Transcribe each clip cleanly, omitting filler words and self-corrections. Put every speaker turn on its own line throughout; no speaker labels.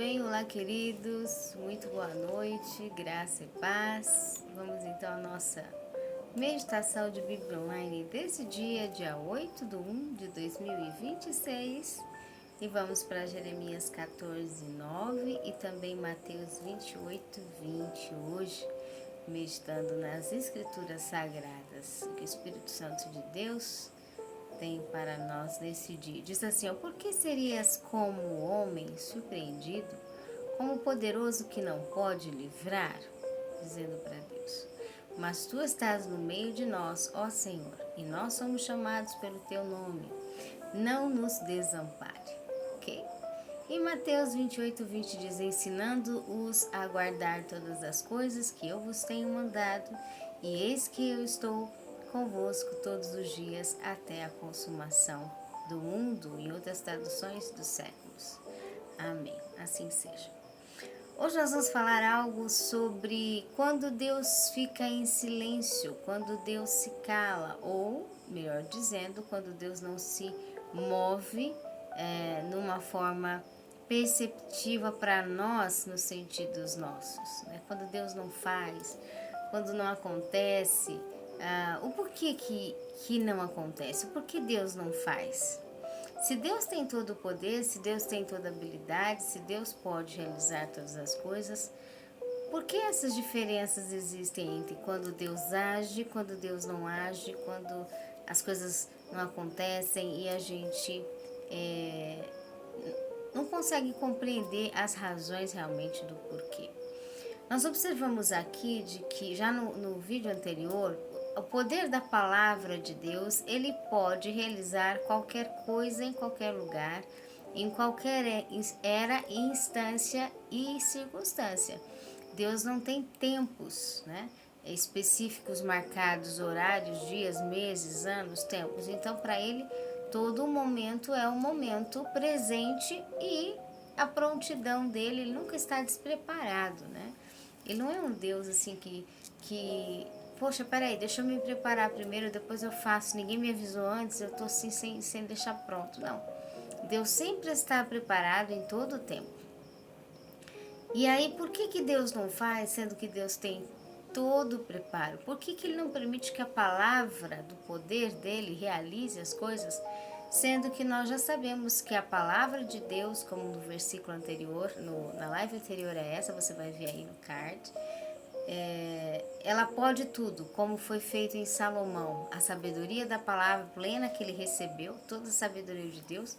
bem? Olá, queridos. Muito boa noite, graça e paz. Vamos então à nossa meditação de Bíblia Online desse dia 8 de 1 de 2026. E vamos para Jeremias 14, 9 e também Mateus 28, 20 hoje, meditando nas Escrituras Sagradas, que o Espírito Santo de Deus tem para nós nesse dia. Diz assim, ó, por que serias como o homem surpreendido, como o poderoso que não pode livrar? Dizendo para Deus, mas tu estás no meio de nós, ó Senhor, e nós somos chamados pelo teu nome. Não nos desampare, ok? Em Mateus 28, 20 diz, ensinando-os a guardar todas as coisas que eu vos tenho mandado, e eis que eu estou convosco todos os dias até a consumação do mundo, em outras traduções, dos séculos. Amém. Assim seja. Hoje nós vamos falar algo sobre quando Deus fica em silêncio, quando Deus se cala, ou, melhor dizendo, quando Deus não se move numa forma perceptiva para nós nos sentidos nossos, né? Quando Deus não faz, quando não acontece, o porquê que não acontece, o porquê Deus não faz. Se Deus tem todo o poder, se Deus tem toda a habilidade, se Deus pode realizar todas as coisas, por que essas diferenças existem entre quando Deus age, quando Deus não age, quando as coisas não acontecem e a gente não consegue compreender as razões realmente do porquê? Nós observamos aqui de que já no vídeo anterior, o poder da palavra de Deus, ele pode realizar qualquer coisa em qualquer lugar, em qualquer era, instância e circunstância. Deus não tem tempos, né, específicos marcados, horários, dias, meses, anos, tempos. Então, para ele, todo momento é um momento presente e a prontidão dele, ele nunca está despreparado, né? Ele não é um Deus assim poxa, peraí, deixa eu me preparar primeiro, depois eu faço, ninguém me avisou antes, eu tô assim sem deixar pronto. Não. Deus sempre está preparado em todo o tempo. E aí, por que Deus não faz, sendo que Deus tem todo o preparo? Por que Ele não permite que a palavra do poder dele realize as coisas, sendo que nós já sabemos que a palavra de Deus, como no versículo anterior, na live anterior a essa, você vai ver aí no card, ela pode tudo, como foi feito em Salomão. A sabedoria da palavra plena que ele recebeu, toda a sabedoria de Deus,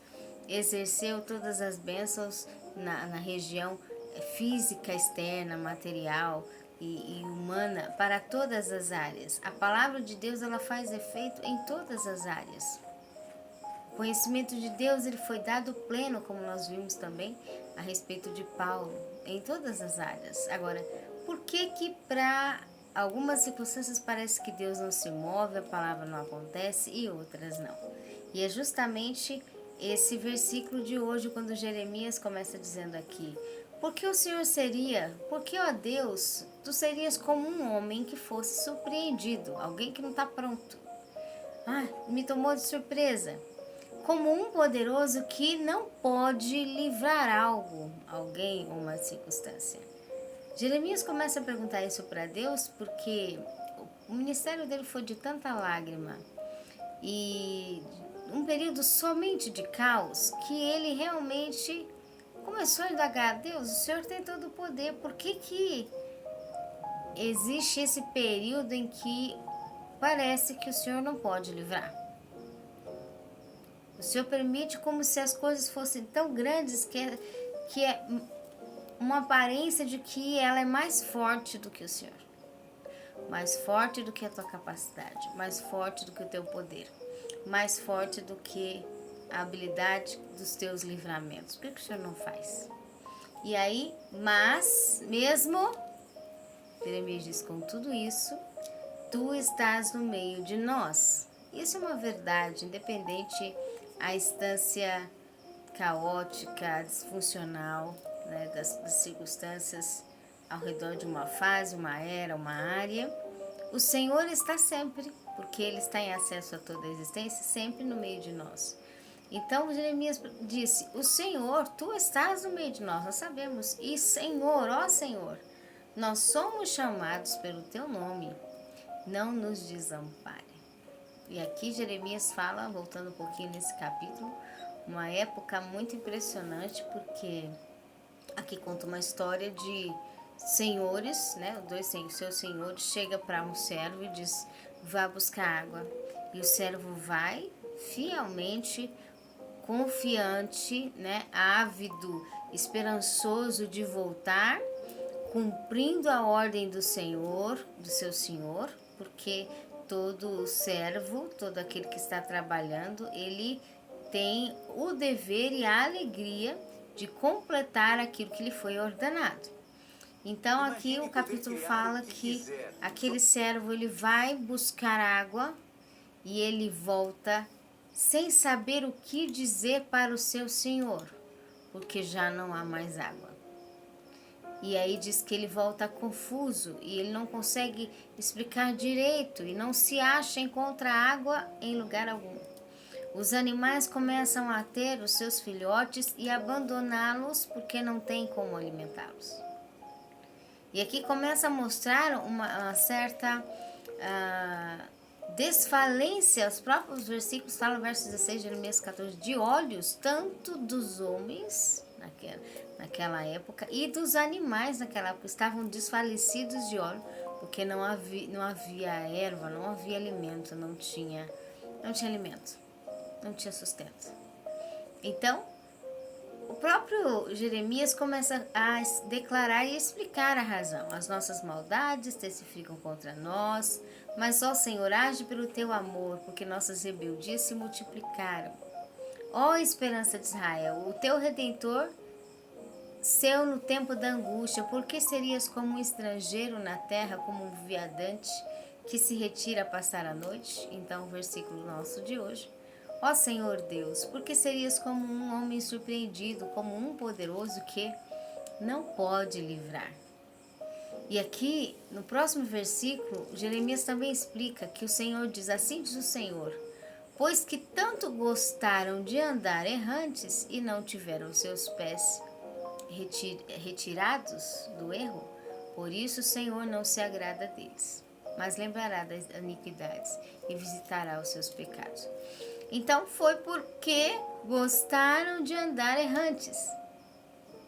exerceu todas as bênçãos na região física, externa, material e humana, para todas as áreas. A palavra de Deus, ela faz efeito em todas as áreas. O conhecimento de Deus, ele foi dado pleno, como nós vimos também a respeito de Paulo, em todas as áreas. Agora, por que para algumas circunstâncias parece que Deus não se move, a palavra não acontece e outras não? E é justamente esse versículo de hoje, quando Jeremias começa dizendo aqui, porque o Senhor seria, porque, ó Deus, tu serias como um homem que fosse surpreendido, alguém que não está pronto. Me tomou de surpresa. Como um poderoso que não pode livrar algo, alguém ou uma circunstância. Jeremias começa a perguntar isso para Deus porque o ministério dele foi de tanta lágrima e um período somente de caos que ele realmente começou a indagar, Deus, o Senhor tem todo o poder, por que existe esse período em que parece que o Senhor não pode livrar? O Senhor permite como se as coisas fossem tão grandes que é uma aparência de que ela é mais forte do que o Senhor. Mais forte do que a tua capacidade, mais forte do que o teu poder, mais forte do que a habilidade dos teus livramentos. Por que o Senhor não faz? E aí, mas mesmo, Jeremias diz, com tudo isso, tu estás no meio de nós. Isso é uma verdade, independente a instância caótica, disfuncional, né, das circunstâncias ao redor de uma fase, uma era, uma área. O Senhor está sempre, porque Ele está em acesso a toda a existência, sempre no meio de nós. Então Jeremias disse: o Senhor, tu estás no meio de nós, nós sabemos. E Senhor, ó Senhor, nós somos chamados pelo teu nome, não nos desampare. E aqui Jeremias fala, voltando um pouquinho nesse capítulo, uma época muito impressionante, porque aqui conta uma história de senhores, né? Seus senhores chega para um servo e diz: vá buscar água. E o servo vai fielmente, confiante, né? Ávido, esperançoso de voltar, cumprindo a ordem do Senhor, do seu Senhor, porque todo servo, todo aquele que está trabalhando, ele tem o dever e a alegria de completar aquilo que lhe foi ordenado. Então aqui o capítulo fala que aquele servo ele vai buscar água e ele volta sem saber o que dizer para o seu senhor, porque já não há mais água. E aí diz que ele volta confuso e ele não consegue explicar direito e não se acha, encontra água em lugar algum. Os animais começam a ter os seus filhotes e abandoná-los porque não tem como alimentá-los. E aqui começa a mostrar uma certa desfalência. Os próprios versículos falam, verso 16 de Jeremias 14, de olhos tanto dos homens naquela época e dos animais naquela época, estavam desfalecidos de olho, porque não havia erva, não havia alimento, não tinha alimento, não tinha sustento. Então, o próprio Jeremias começa a declarar e explicar a razão. As nossas maldades testificam contra nós, mas, ó Senhor, age pelo teu amor, porque nossas rebeldias se multiplicaram. Ó esperança de Israel, o teu Redentor seu no tempo da angústia, porque serias como um estrangeiro na terra, como um viandante que se retira a passar a noite? Então, o versículo nosso de hoje. Ó Senhor Deus, porque serias como um homem surpreendido, como um poderoso que não pode livrar. E aqui, no próximo versículo, Jeremias também explica que o Senhor diz, assim diz o Senhor, pois que tanto gostaram de andar errantes e não tiveram seus pés retirados do erro, por isso o Senhor não se agrada deles, mas lembrará das iniquidades e visitará os seus pecados. Então foi porque gostaram de andar errantes.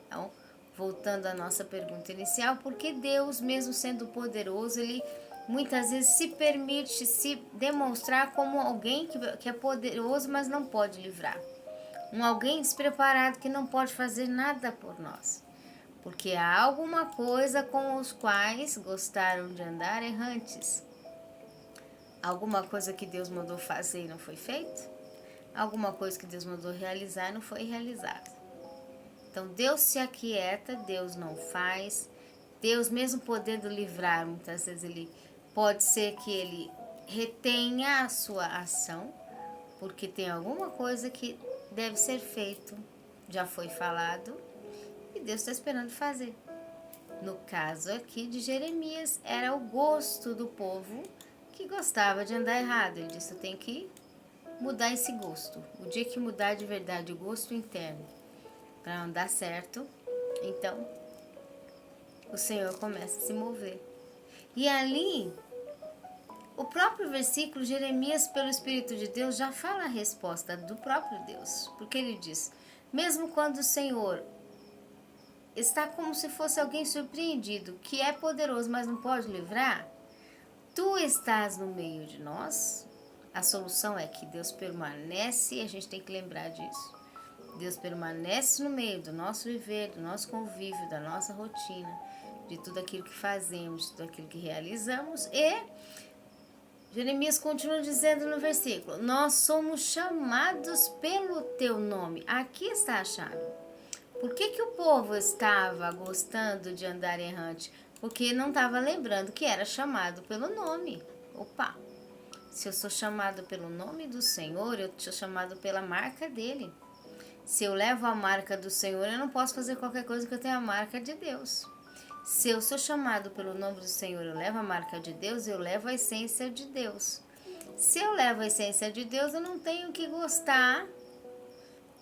Então, voltando à nossa pergunta inicial, porque Deus, mesmo sendo poderoso, ele muitas vezes se permite se demonstrar como alguém que é poderoso, mas não pode livrar. Alguém despreparado que não pode fazer nada por nós. Porque há alguma coisa com os quais gostaram de andar errantes. Alguma coisa que Deus mandou fazer e não foi feito? Alguma coisa que Deus mandou realizar e não foi realizada. Então Deus se aquieta, Deus não faz. Deus, mesmo podendo livrar, muitas vezes ele pode ser que ele retenha a sua ação, porque tem alguma coisa que deve ser feito, já foi falado, e Deus está esperando fazer. No caso aqui de Jeremias, era o gosto do povo que gostava de andar errado. Ele disse, eu tenho que mudar esse gosto. O dia que mudar de verdade o gosto interno para andar certo, então o Senhor começa a se mover. E ali, o próprio versículo, Jeremias, pelo Espírito de Deus, já fala a resposta do próprio Deus. Porque ele diz, mesmo quando o Senhor está como se fosse alguém surpreendido, que é poderoso, mas não pode livrar, tu estás no meio de nós. A solução é que Deus permanece, a gente tem que lembrar disso. Deus permanece no meio do nosso viver, do nosso convívio, da nossa rotina, de tudo aquilo que fazemos, de tudo aquilo que realizamos. E Jeremias continua dizendo no versículo, nós somos chamados pelo teu nome. Aqui está a chave. Por que o povo estava gostando de andar errante? Porque não estava lembrando que era chamado pelo nome. Opa! Se eu sou chamado pelo nome do Senhor, eu sou chamado pela marca dele. Se eu levo a marca do Senhor, eu não posso fazer qualquer coisa que eu tenha a marca de Deus. Se eu sou chamado pelo nome do Senhor, eu levo a marca de Deus, eu levo a essência de Deus. Se eu levo a essência de Deus, eu não tenho que gostar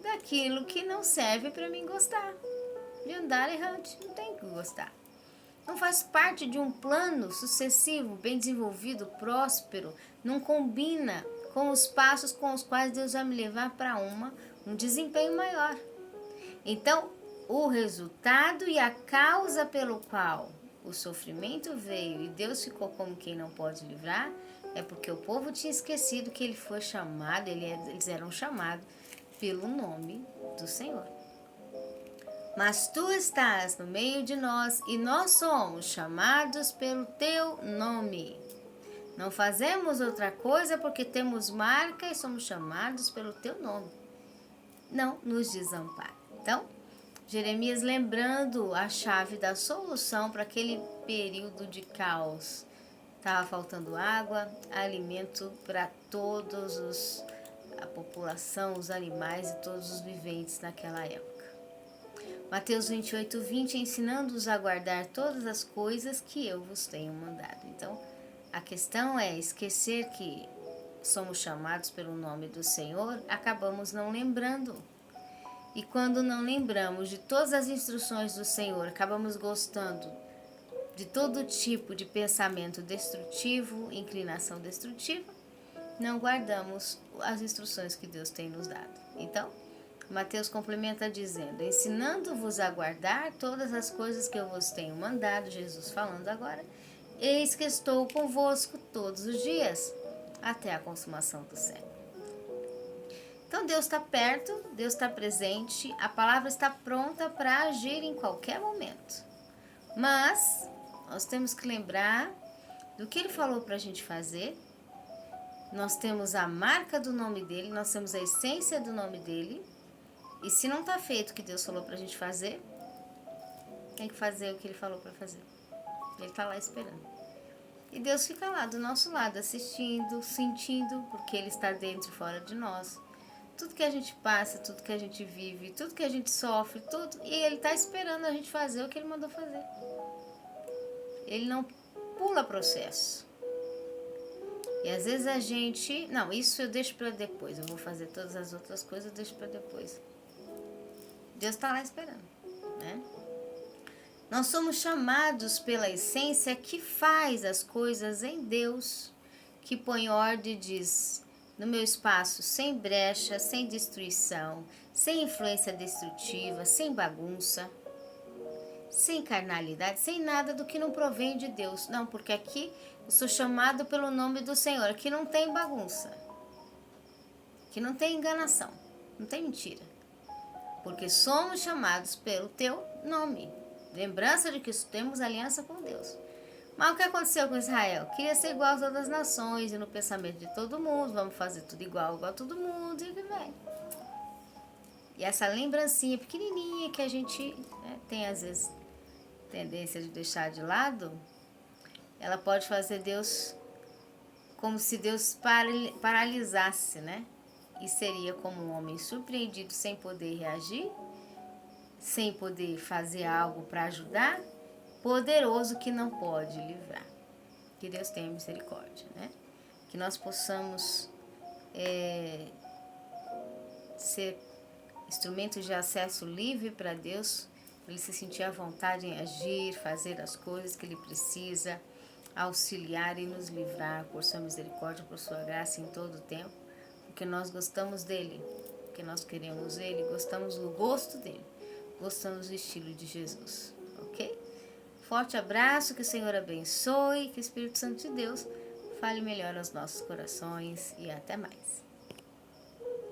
daquilo que não serve para mim gostar. De andar errante, não tem que gostar. Não faz parte de um plano sucessivo, bem desenvolvido, próspero. Não combina com os passos com os quais Deus vai me levar para um desempenho maior. Então, o resultado e a causa pelo qual o sofrimento veio e Deus ficou como quem não pode livrar, é porque o povo tinha esquecido que ele foi chamado, eles eram chamados pelo nome do Senhor. Mas tu estás no meio de nós e nós somos chamados pelo teu nome. Não fazemos outra coisa porque temos marca e somos chamados pelo teu nome. Não nos desampare. Então, Jeremias lembrando a chave da solução para aquele período de caos. Estava faltando água, alimento para a população, os animais e todos os viventes naquela época. Mateus 28:20, ensinando-os a guardar todas as coisas que eu vos tenho mandado. Então, a questão é esquecer que somos chamados pelo nome do Senhor, acabamos não lembrando. E quando não lembramos de todas as instruções do Senhor, acabamos gostando de todo tipo de pensamento destrutivo, inclinação destrutiva, não guardamos as instruções que Deus tem nos dado. Então, Mateus complementa dizendo, ensinando-vos a guardar todas as coisas que eu vos tenho mandado, Jesus falando agora, eis que estou convosco todos os dias, até a consumação do século. Então Deus está perto, Deus está presente, a palavra está pronta para agir em qualquer momento. Mas nós temos que lembrar do que Ele falou para a gente fazer. Nós temos a marca do nome dEle, nós temos a essência do nome dEle. E se não está feito o que Deus falou para a gente fazer, tem que fazer o que Ele falou para fazer. Ele está lá esperando. E Deus fica lá do nosso lado, assistindo, sentindo, porque Ele está dentro e fora de nós. Tudo que a gente passa, tudo que a gente vive, tudo que a gente sofre, tudo. E Ele está esperando a gente fazer o que Ele mandou fazer. Ele não pula processo. E às vezes a gente... Não, isso eu deixo para depois. Eu vou fazer todas as outras coisas, eu deixo para depois. Deus está lá esperando, né? Nós somos chamados pela essência que faz as coisas em Deus, que põe ordem e diz, no meu espaço, sem brecha, sem destruição, sem influência destrutiva, sem bagunça, sem carnalidade, sem nada do que não provém de Deus. Não, porque aqui eu sou chamado pelo nome do Senhor, aqui não tem bagunça, aqui não tem enganação, não tem mentira. Porque somos chamados pelo teu nome. Lembrança de que temos aliança com Deus. Mas o que aconteceu com Israel? Queria ser igual a todas as nações e no pensamento de todo mundo. Vamos fazer tudo igual a todo mundo e que vem. E essa lembrancinha pequenininha que a gente tem às vezes tendência de deixar de lado, ela pode fazer Deus como se Deus paralisasse, né? E seria como um homem surpreendido sem poder reagir, sem poder fazer algo para ajudar, poderoso que não pode livrar. Que Deus tenha misericórdia, né? Que nós possamos ser instrumentos de acesso livre para Deus, para Ele se sentir à vontade em agir, fazer as coisas que Ele precisa, auxiliar e nos livrar por sua misericórdia, por sua graça em todo o tempo. Porque nós gostamos dele, porque nós queremos ele, gostamos do gosto dele, gostamos do estilo de Jesus, ok? Forte abraço, que o Senhor abençoe, que o Espírito Santo de Deus fale melhor aos nossos corações e até mais.